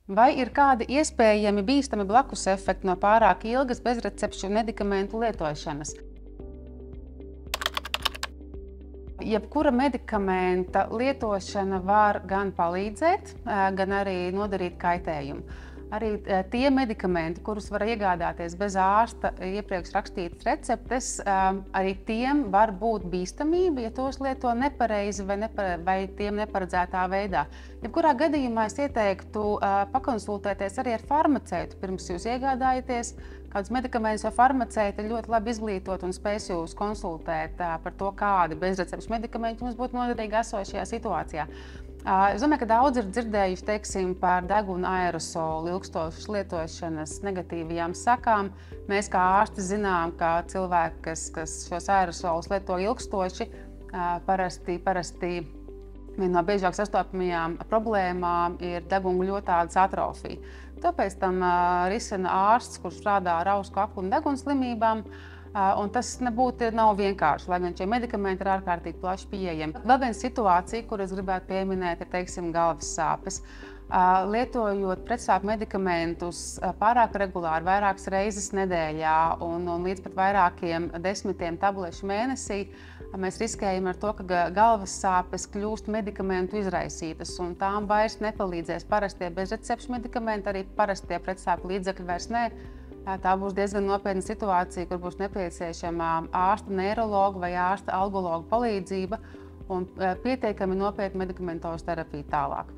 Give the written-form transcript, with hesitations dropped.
Vai ir kādi iespējami bīstami blakusefekti no pārāk ilgas bezrecepšu medikamentu lietošanas? Jebkura medikamenta lietošana var gan palīdzēt, gan arī nodarīt kaitējumu. Arī tie medikamenti, kurus var iegādāties bez ārsta iepriekš rakstītas receptes, arī tiem var būt bīstamība, ja tos lieto nepareizi vai tiem neparedzētā veidā. Jebkurā gadījumā es ieteiktu pakonsultēties arī ar farmaceitu, pirms jūs iegādājaties kādus medikamentus, jo farmaceiti ir ļoti labi izglītoti un spēs jūs konsultēt par to, kādi bezrecepšu medikamenti jums būtu noderīgi esošajā situācijā. Es domāju, ka daudz ir dzirdējuši, teiksim, par deguna aerosolu ilgstošas lietošanas negatīvajām sekām. Mēs kā ārsti zinām, ka cilvēki, kas šos aerosolus lieto ilgstoši, parasti viena no biežāk sastopamajām problēmām ir deguna gļotādes atrofija. Tāpēc tam risina ārsts, kurš strādā ar ausu, kaklu un deguns slimībām. Un tas nav vienkārši, lai gan šie medikamenti ir ārkārtīgi plaši pieejami. Vēl viena situācija, kur es gribētu pieminēt, ir, teiksim, galvas sāpes. Lietojot pretsāpju medikamentus pārāk regulāri, vairākas reizes nedēļā un līdz pat vairākiem desmitiem tablešu mēnesī, mēs riskējam ar to, ka galvas sāpes kļūst medikamentu izraisītas, un tām vairs nepalīdzēs parastie bezrecepšu medikamenti, arī parastie pretsāpju līdzekļi vairs ne. Tā būs diezgan nopietna situācija, kur būs nepieciešama ārsta neirologa vai ārsta algologa palīdzība un pietiekami nopietna medikamentoza terapija tālāk.